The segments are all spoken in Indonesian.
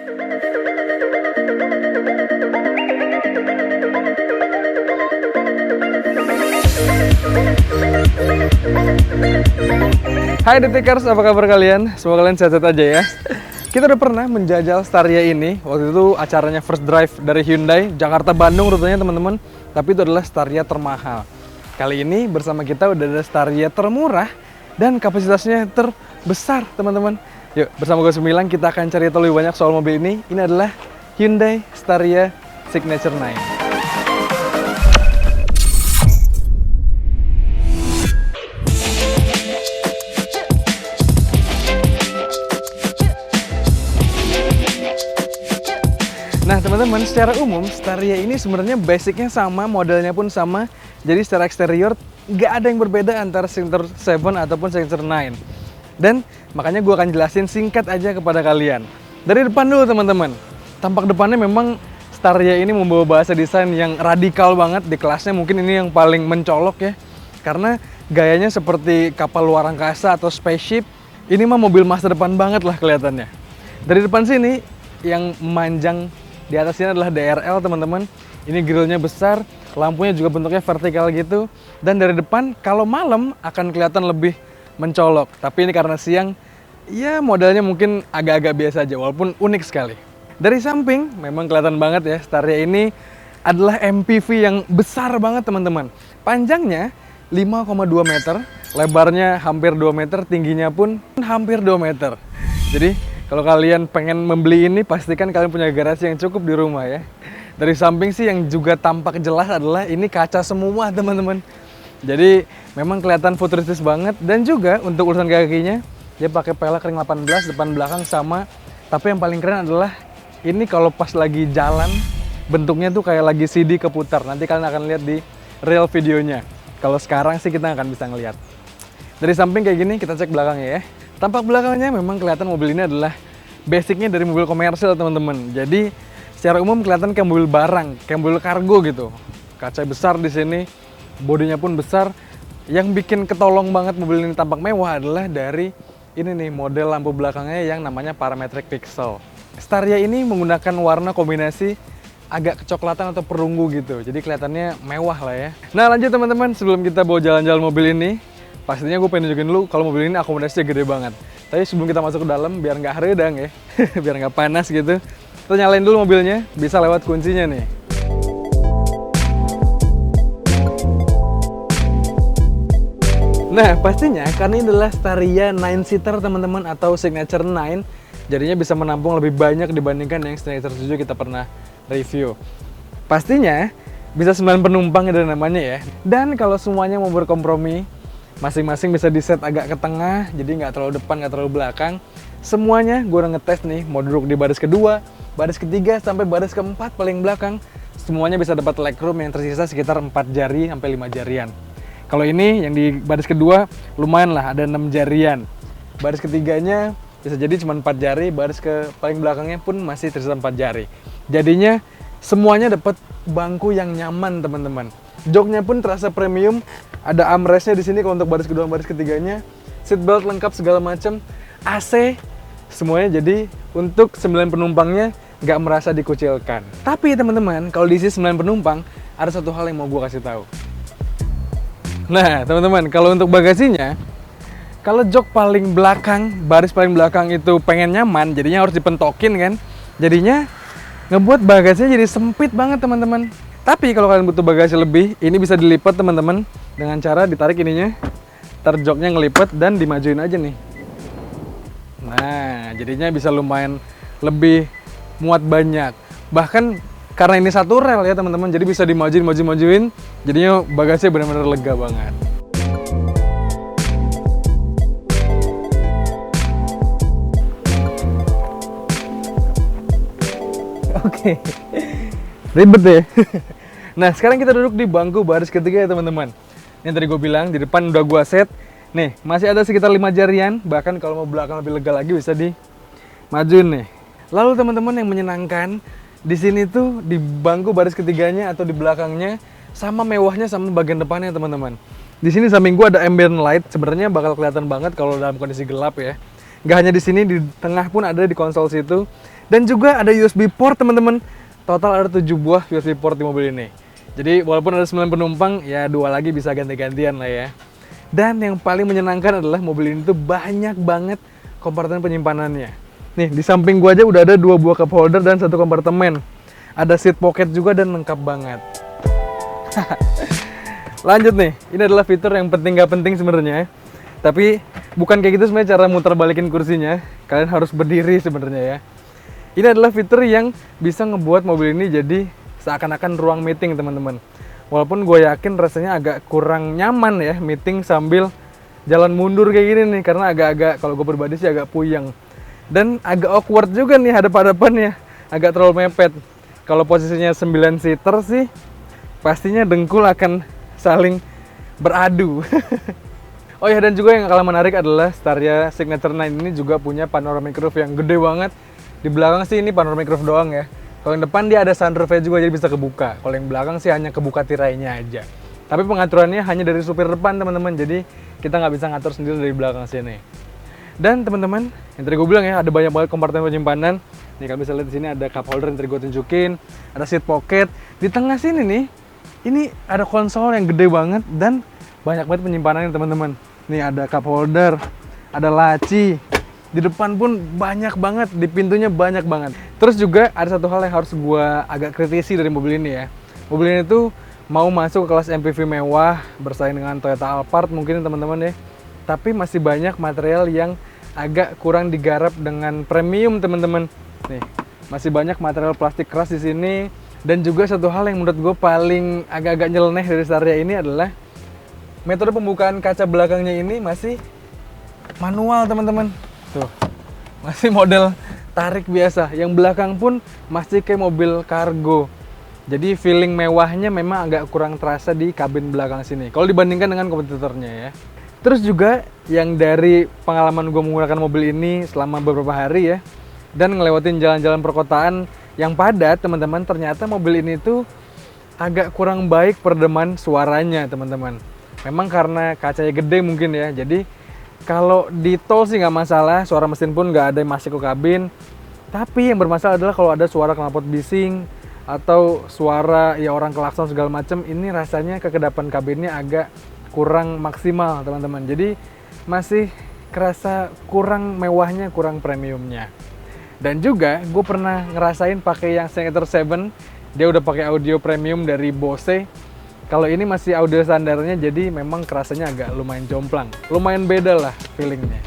Hai Detikers, apa kabar kalian? Semoga kalian sehat-sehat aja ya. Kita udah pernah menjajal Staria ini. Waktu itu acaranya First Drive dari Hyundai, Jakarta-Bandung rutenya teman-teman. Tapi itu adalah Staria termahal. Kali ini bersama kita udah ada Staria termurah dan kapasitasnya terbesar teman-teman. Yuk, bersama gue Semilang kita akan cari tahu lebih banyak soal mobil ini. Ini adalah Hyundai Staria Signature 9. Nah teman-teman, secara umum Staria ini sebenarnya basicnya sama, modelnya pun sama. Jadi secara eksterior nggak ada yang berbeda antara Signature 7 ataupun Signature 9. Dan makanya gue akan jelasin singkat aja kepada kalian. Dari depan dulu teman-teman. Tampak depannya memang Staria ini membawa bahasa desain yang radikal banget di kelasnya. Mungkin ini yang paling mencolok ya. Karena gayanya seperti kapal luar angkasa atau spaceship. Ini mah mobil masa depan banget lah kelihatannya. Dari depan sini yang memanjang di atasnya adalah DRL teman-teman. Ini grillnya besar, lampunya juga bentuknya vertikal gitu. Dan dari depan kalau malam akan kelihatan lebih mencolok. Tapi ini karena siang, ya modelnya mungkin agak-agak biasa aja walaupun unik sekali. Dari samping memang kelihatan banget ya, Staria ini adalah MPV yang besar banget teman-teman. Panjangnya 5,2 meter, lebarnya hampir 2 meter, tingginya pun hampir 2 meter. Jadi kalau kalian pengen membeli ini, pastikan kalian punya garasi yang cukup di rumah ya. Dari samping sih yang juga tampak jelas adalah ini kaca semua teman-teman. Jadi memang kelihatan futuristis banget. Dan juga untuk urusan kakinya, dia pakai pelek ring 18, depan belakang sama. Tapi yang paling keren adalah ini kalau pas lagi jalan, bentuknya tuh kayak lagi CD keputar. Nanti kalian akan lihat di real videonya. Kalau sekarang sih kita akan bisa ngeliat. Dari samping kayak gini, kita cek belakangnya ya. Tampak belakangnya memang kelihatan mobil ini adalah basicnya dari mobil komersil teman-teman. Jadi secara umum kelihatan kayak mobil barang, kayak mobil kargo gitu. Kaca besar di sini, bodinya pun besar. Yang bikin ketolong banget mobil ini tampak mewah adalah dari ini nih model lampu belakangnya yang namanya parametric pixel. Staria ini menggunakan warna kombinasi agak kecoklatan atau perunggu gitu. Jadi kelihatannya mewah lah ya. Nah lanjut teman-teman, sebelum kita bawa jalan-jalan mobil ini, pastinya gue pengen nunjukin dulu kalau mobil ini akomodasinya gede banget. Tapi sebelum kita masuk ke dalam, biar nggak haredang ya, biar nggak panas gitu, kita nyalain dulu mobilnya, bisa lewat kuncinya nih. Nah pastinya karena ini adalah Staria 9-seater teman-teman atau Signature 9, jadinya bisa menampung lebih banyak dibandingkan yang Signature 7 kita pernah review. Pastinya bisa 9 penumpang dari namanya ya. Dan kalau semuanya mau berkompromi, masing-masing bisa di set agak ke tengah, jadi nggak terlalu depan, nggak terlalu belakang. Semuanya gue udah ngetes nih, mau duduk di baris kedua, baris ketiga, sampai baris keempat paling belakang. Semuanya bisa dapat legroom yang tersisa sekitar 4 jari sampai 5 jarian. Kalau ini yang di baris kedua lumayan lah, ada 6 jarian. Baris ketiganya bisa jadi cuma 4 jari, baris ke paling belakangnya pun masih tersisa 4 jari. Jadinya semuanya dapat bangku yang nyaman teman-teman. Joknya pun terasa premium, ada armrestnya di sini kalau untuk baris kedua dan baris ketiganya, seat belt lengkap segala macam, AC, semuanya jadi untuk 9 penumpangnya nggak merasa dikucilkan. Tapi teman-teman, kalau diisi 9 penumpang, ada satu hal yang mau gue kasih tahu. Nah teman-teman, kalau untuk bagasinya, kalau jok paling belakang, baris paling belakang itu pengen nyaman, jadinya harus dipentokin kan, jadinya ngebuat bagasinya jadi sempit banget teman-teman. Tapi kalau kalian butuh bagasi lebih, ini bisa dilipat teman-teman dengan cara ditarik ininya, ntar joknya ngelipet dan dimajuin aja nih. Nah, jadinya bisa lumayan lebih muat banyak. Bahkan karena ini satu rel ya teman-teman, jadi bisa dimajuin, jadinya bagasinya benar-benar lega banget. Oke, ribet deh. Nah sekarang kita duduk di bangku baris ketiga ya teman-teman. Yang tadi gue bilang di depan udah gue set. Nih masih ada sekitar 5 jarian. Bahkan kalau mau belakang lebih lega lagi bisa dimajuin nih. Lalu teman-teman yang menyenangkan, di sini tuh di bangku baris ketiganya atau di belakangnya sama mewahnya sama bagian depannya teman-teman. Di sini samping gue ada ambient light. Sebenarnya bakal kelihatan banget kalau dalam kondisi gelap ya. Gak hanya di sini, di tengah pun ada di konsol situ. Dan juga ada USB port teman-teman. Total ada 7 buah USB port di mobil ini. Jadi walaupun ada 9 penumpang, ya 2 lagi bisa ganti-gantian lah ya. Dan yang paling menyenangkan adalah mobil ini tuh banyak banget kompartemen penyimpanannya. Nih, di samping gua aja udah ada 2 buah cup holder dan 1 kompartemen. Ada seat pocket juga dan lengkap banget. Lanjut nih, ini adalah fitur yang penting gak penting sebenarnya. Tapi bukan kayak gitu sebenarnya cara muter balikin kursinya. Kalian harus berdiri sebenarnya ya. Ini adalah fitur yang bisa ngebuat mobil ini jadi seakan-akan ruang meeting teman-teman. Walaupun gue yakin rasanya agak kurang nyaman ya meeting sambil jalan mundur kayak gini nih. Karena agak-agak, kalau gue pribadi sih agak puyeng. Dan agak awkward juga nih hadap-hadapannya. Agak terlalu mepet. Kalau posisinya 9 seater sih, pastinya dengkul akan saling beradu. Oh ya, dan juga yang kalah menarik adalah Staria Signature 9 ini juga punya panoramic roof yang gede banget. Di belakang sih ini panoramic roof doang ya. Kalau yang depan dia ada sunroofnya juga jadi bisa kebuka. Kalau yang belakang sih hanya kebuka tirainya aja. Tapi pengaturannya hanya dari supir depan teman-teman. Jadi kita nggak bisa ngatur sendiri dari belakang sini. Dan teman-teman, yang tadi gue bilang ya ada banyak banget kompartemen penyimpanan. Nih kalian bisa lihat di sini ada cup holder yang tadi gue tunjukin. Ada seat pocket. Di tengah sini nih, ini ada konsol yang gede banget dan banyak banget penyimpanannya teman-teman. Nih ada cup holder, ada laci. Di depan pun banyak banget, di pintunya banyak banget. Terus juga ada satu hal yang harus gue agak kritisi dari mobil ini ya. Mobil ini tuh mau masuk ke kelas MPV mewah, bersaing dengan Toyota Alphard mungkin teman-teman ya. Tapi masih banyak material yang agak kurang digarap dengan premium teman-teman. Nih, masih banyak material plastik keras di sini. Dan juga satu hal yang menurut gue paling agak-agak nyeleneh dari Staria ini adalah metode pembukaan kaca belakangnya ini masih manual teman-teman. Tuh, masih model tarik biasa. Yang belakang pun masih kayak mobil kargo. Jadi feeling mewahnya memang agak kurang terasa di kabin belakang sini. Kalau dibandingkan dengan kompetitornya ya. Terus juga yang dari pengalaman gue menggunakan mobil ini selama beberapa hari ya. Dan ngelewatin jalan-jalan perkotaan yang padat teman-teman. Ternyata mobil ini tuh agak kurang baik peredaman suaranya teman-teman. Memang karena kacanya gede mungkin ya. Jadi kalau di tol sih nggak masalah, suara mesin pun nggak ada yang masuk ke kabin. Tapi yang bermasalah adalah kalau ada suara knalpot bising atau suara ya orang klakson segala macam, ini rasanya kekedapan kabinnya agak kurang maksimal teman-teman. Jadi masih kerasa kurang mewahnya, kurang premiumnya. Dan juga gue pernah ngerasain pakai yang Signature 7, dia udah pakai audio premium dari Bose. Kalau ini masih audio standarnya, jadi memang kerasanya agak lumayan jomplang. Lumayan beda lah feelingnya.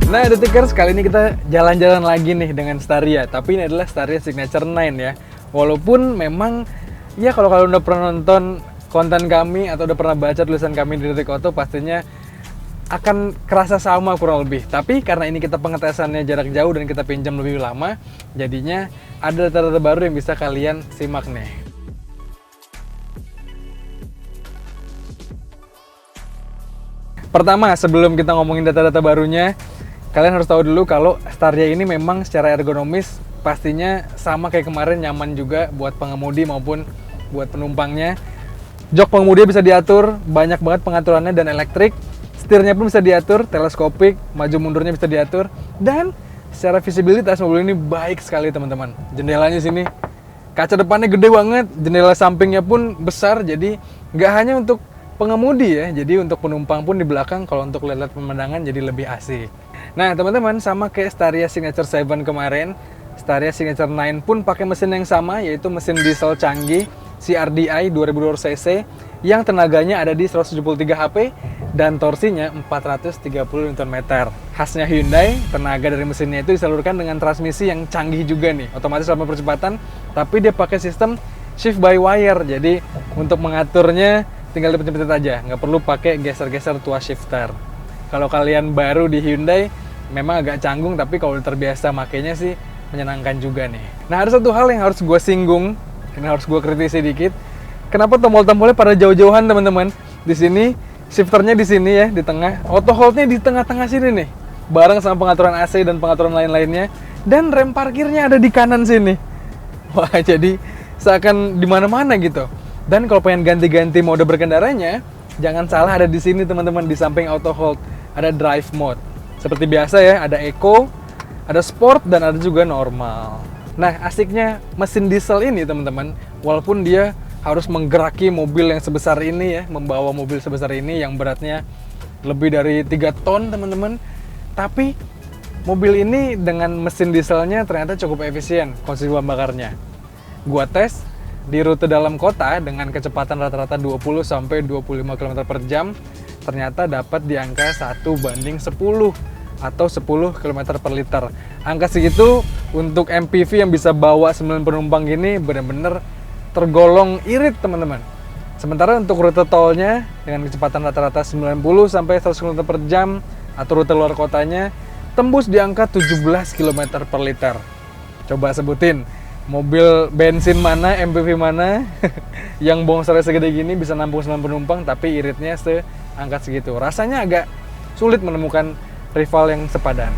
Nah, detikers, kali ini kita jalan-jalan lagi nih dengan Staria. Tapi ini adalah Staria Signature 9 ya. Walaupun memang, ya kalau kalian udah pernah nonton konten kami atau udah pernah baca tulisan kami di Detik Auto, pastinya akan kerasa sama kurang lebih. Tapi karena ini kita pengetesannya jarak jauh dan kita pinjam lebih lama, jadinya ada data-data baru yang bisa kalian simak nih. Pertama, sebelum kita ngomongin data-data barunya, kalian harus tahu dulu kalau Staria ini memang secara ergonomis pastinya sama kayak kemarin, nyaman juga buat pengemudi maupun buat penumpangnya. Jok pengemudi bisa diatur, banyak banget pengaturannya dan elektrik. Setirnya pun bisa diatur, teleskopik, maju mundurnya bisa diatur, dan secara visibilitas mobil ini baik sekali teman-teman. Jendelanya sini, kaca depannya gede banget, jendela sampingnya pun besar, jadi nggak hanya untuk pengemudi ya, jadi untuk penumpang pun di belakang kalau untuk lihat pemandangan jadi lebih asik. Nah teman-teman, sama kayak Staria Signature 7 kemarin, Staria Signature 9 pun pakai mesin yang sama, yaitu mesin diesel canggih CRDI 2200 cc yang tenaganya ada di 173 HP dan torsinya 430 Nm. Khasnya Hyundai, tenaga dari mesinnya itu disalurkan dengan transmisi yang canggih juga nih, otomatis selama percepatan, tapi dia pakai sistem shift by wire. Jadi untuk mengaturnya tinggal dipencet-pencet aja, nggak perlu pakai geser-geser tuas shifter. Kalau kalian baru di Hyundai, memang agak canggung, tapi kalau terbiasa makainya sih menyenangkan juga nih. Nah, ada satu hal yang harus gue singgung, ini harus gue kritisi dikit. Kenapa tombol-tombolnya pada jauh-jauhan teman-teman? Di sini shifternya di sini ya, di tengah. Auto hold-nya di tengah-tengah sini nih, bareng sama pengaturan AC dan pengaturan lain-lainnya. Dan rem parkirnya ada di kanan sini. Wah, jadi seakan di mana-mana gitu. Dan kalau pengen ganti-ganti mode berkendaranya, Jangan salah, ada di sini teman-teman, di samping auto hold ada drive mode. Seperti biasa ya, ada eco, ada sport, dan ada juga normal. Nah, asiknya mesin diesel ini teman-teman, walaupun dia harus menggeraki mobil yang sebesar ini ya, membawa mobil sebesar ini yang beratnya lebih dari 3 ton teman-teman, tapi mobil ini dengan mesin dieselnya ternyata cukup efisien konsumsi bahan bakarnya. Gua tes di rute dalam kota dengan kecepatan rata-rata 20-25 km per jam, ternyata dapat di angka 1:10 atau 10 km per liter. Angka segitu untuk MPV yang bisa bawa 9 penumpang gini benar-benar tergolong irit teman-teman. Sementara untuk rute tolnya dengan kecepatan rata-rata 90-100 km per jam atau rute luar kotanya tembus di angka 17 km per liter. Coba sebutin, mobil bensin mana, MPV mana yang bongsornya segede gini bisa nampung 9 penumpang tapi iritnya seangkat segitu. Rasanya agak sulit menemukan rival yang sepadan.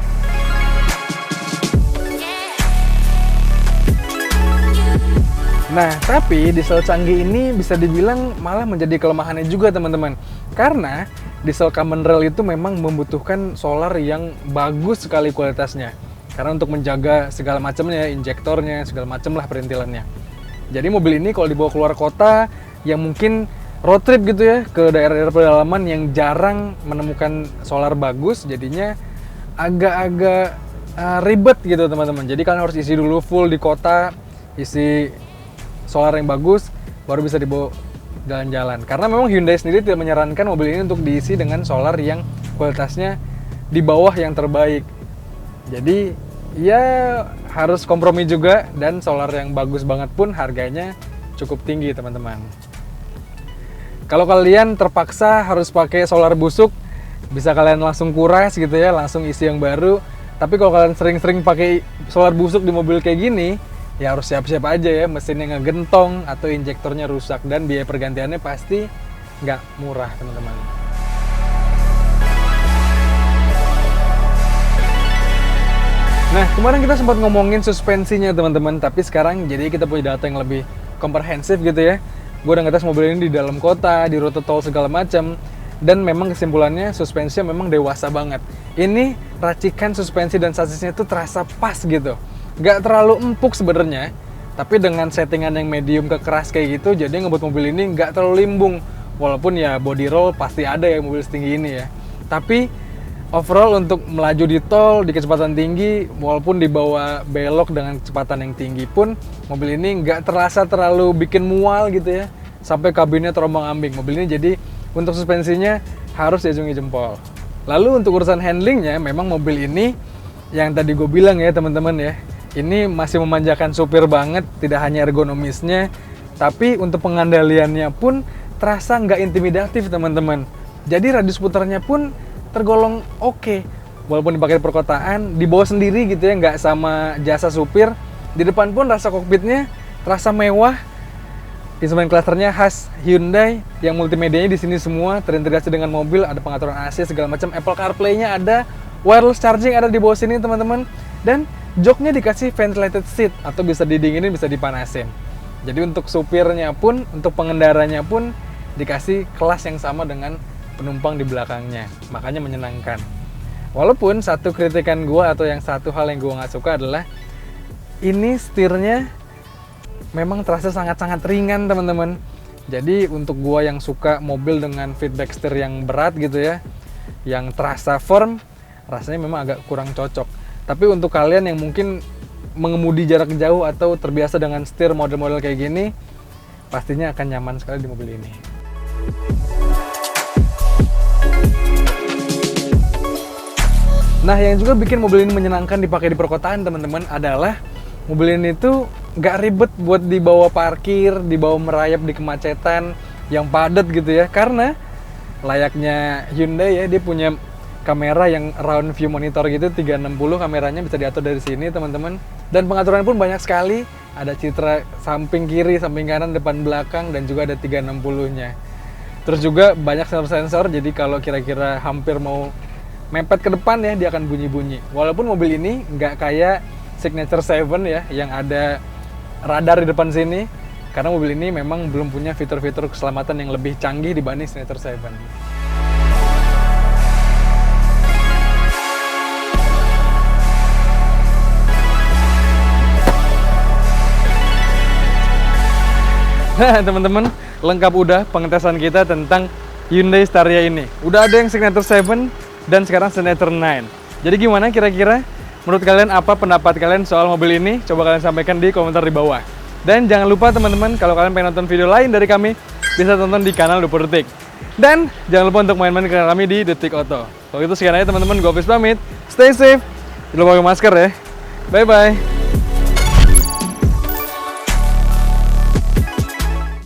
Nah, tapi diesel canggih ini bisa dibilang malah menjadi kelemahannya juga teman-teman. Karena diesel common rail itu memang membutuhkan solar yang bagus sekali kualitasnya. Karena untuk menjaga segala macamnya, injektornya, segala macam lah perintilannya. Jadi mobil ini kalau dibawa keluar kota, yang mungkin road trip gitu ya, ke daerah-daerah pedalaman yang jarang menemukan solar bagus, jadinya agak-agak ribet gitu teman-teman. Jadi kalian harus isi dulu full di kota, isi solar yang bagus, baru bisa dibawa jalan-jalan. Karena memang Hyundai sendiri tidak menyarankan mobil ini untuk diisi dengan solar yang kualitasnya di bawah yang terbaik. Jadi ya harus kompromi juga, dan solar yang bagus banget pun harganya cukup tinggi teman-teman. Kalau kalian terpaksa harus pakai solar busuk, bisa kalian langsung kuras gitu ya, langsung isi yang baru. Tapi kalau kalian sering-sering pakai solar busuk di mobil kayak gini, ya harus siap-siap aja ya, mesinnya ngegentong atau injektornya rusak, dan biaya pergantiannya pasti nggak murah teman-teman. Nah, kemarin kita sempat ngomongin suspensinya teman-teman, tapi sekarang jadi kita punya data yang lebih komprehensif gitu ya. Gue udah ngetes mobil ini di dalam kota, di rute tol segala macam, dan memang kesimpulannya suspensinya memang dewasa banget. Ini racikan suspensi dan sasisnya tuh terasa pas gitu. Nggak terlalu empuk sebenarnya, tapi dengan settingan yang medium ke keras kayak gitu, jadi ngebuat mobil ini nggak terlalu limbung. Walaupun ya body roll pasti ada ya mobil setinggi ini ya. Tapi overall untuk melaju di tol di kecepatan tinggi, walaupun dibawa belok dengan kecepatan yang tinggi pun, mobil ini nggak terasa terlalu bikin mual gitu ya, sampai kabinnya terombang-ambing. Mobil ini jadi untuk suspensinya harus diacungi jempol. Lalu untuk urusan handlingnya, memang mobil ini yang tadi gue bilang ya teman-teman ya, ini masih memanjakan supir banget, tidak hanya ergonomisnya, tapi untuk pengandaliannya pun terasa nggak intimidatif teman-teman. Jadi radius putarnya pun tergolong oke. Walaupun dipakai di perkotaan, dibawa sendiri gitu ya, nggak sama jasa supir. Di depan pun rasa kokpitnya terasa mewah. Instrumen clusternya khas Hyundai, yang multimedianya di sini semua terintegrasi dengan mobil, ada pengaturan AC segala macam, Apple CarPlay-nya ada, wireless charging ada di bawah sini teman-teman, dan joknya dikasih ventilated seat atau bisa didinginin, bisa dipanasin. Jadi untuk supirnya pun, untuk pengendaranya pun dikasih kelas yang sama dengan penumpang di belakangnya, makanya menyenangkan. Walaupun satu kritikan gue atau yang satu hal yang gue nggak suka adalah ini setirnya memang terasa sangat-sangat ringan teman-teman. Jadi untuk gue yang suka mobil dengan feedback setir yang berat gitu ya, yang terasa firm, rasanya memang agak kurang cocok. Tapi untuk kalian yang mungkin mengemudi jarak jauh atau terbiasa dengan setir model-model kayak gini, pastinya akan nyaman sekali di mobil ini. Nah, yang juga bikin mobil ini menyenangkan dipakai di perkotaan teman-teman adalah mobil ini tuh nggak ribet buat dibawa parkir, dibawa merayap di kemacetan yang padat gitu ya. Karena layaknya Hyundai ya, dia punya kamera yang round view monitor gitu, 360 kameranya bisa diatur dari sini teman-teman. Dan pengaturan pun banyak sekali, ada citra samping kiri, samping kanan, depan belakang, dan juga ada 360-nya. Terus juga banyak sensor-sensor, jadi kalau kira-kira hampir mau mepet ke depan ya, dia akan bunyi-bunyi. Walaupun mobil ini nggak kayak Signature 7 ya, yang ada radar di depan sini. karena mobil ini memang belum punya fitur-fitur keselamatan yang lebih canggih dibanding Signature 7. Nah teman-teman, lengkap udah pengetesan kita tentang Hyundai Staria ini. Udah ada yang Signature 7 dan sekarang Signature 9. Jadi gimana kira-kira? Menurut kalian apa pendapat kalian soal mobil ini? Coba kalian sampaikan di komentar di bawah. Dan jangan lupa teman-teman, kalau kalian pengen nonton video lain dari kami, bisa tonton di kanal 20 Detik. Dan jangan lupa untuk main-main ke kami di Detik Auto. Kalau gitu sekian aja teman-teman, gue Hafiz pamit. Stay safe. Jangan lupa pakai masker ya. Bye-bye.